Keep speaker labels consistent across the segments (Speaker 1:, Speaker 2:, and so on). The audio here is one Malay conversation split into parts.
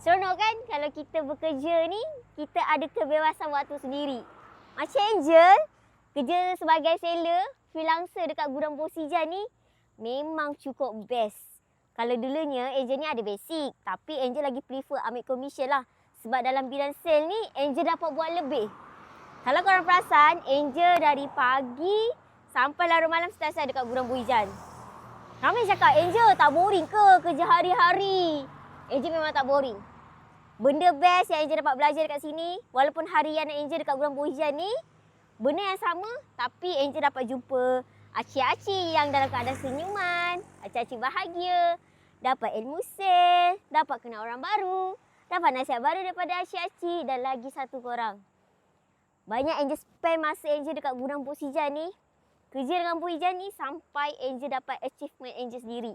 Speaker 1: Seronok kan kalau kita bekerja ni, kita ada kebebasan waktu sendiri. Macam Angel, kerja sebagai seller, freelancer dekat Gudang Bosijan ni memang cukup best. Kalau dulunya Angel ni ada basic, tapi Angel lagi prefer ambil commission lah. Sebab dalam bidang sale ni, Angel dapat buat lebih. Kalau korang perasan, Angel dari pagi sampai larut malam selesai dekat Gudang Bosijan. Ramai cakap, Angel tak boring ke kerja hari-hari? Angel memang tak boring. Benda best yang Angel dapat belajar dekat sini, walaupun harian Angel dekat Gudang Bosijan ni, benda yang sama, tapi Angel dapat jumpa acik-acik yang dalam keadaan senyuman, acik-acik bahagia, dapat ilmu sale, dapat kenal orang baru, dapat nasihat baru daripada acik-acik dan lagi satu korang. Banyak Angel spend masa Angel dekat Gudang Bosijan ni, kerja dengan Bosijan ni sampai Angel dapat achievement Angel sendiri.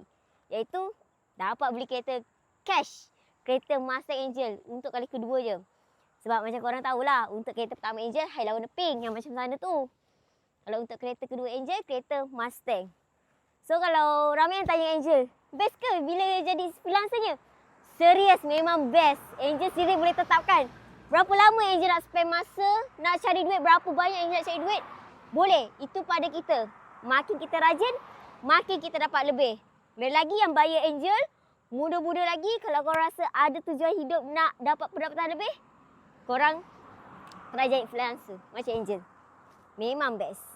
Speaker 1: Iaitu dapat beli kereta cash, kereta Mustang Angel untuk kali kedua je. Sebab macam korang tahulah, untuk kereta pertama Angel highlight warna pink yang macam sana tu. Kalau untuk kereta kedua Angel, kereta Mustang. So kalau ramai yang tanya Angel, best ke bila jadi freelancernya? Serius, memang best. Angel sendiri boleh tetapkan berapa lama Angel nak spend masa, nak cari duit, berapa banyak Angel nak cari duit. Boleh, itu pada kita. Makin kita rajin, makin kita dapat lebih. Lagi yang bayar Angel, muda-muda lagi, kalau korang rasa ada tujuan hidup nak dapat pendapatan lebih, korang try jadi freelancer macam Angel. Memang best.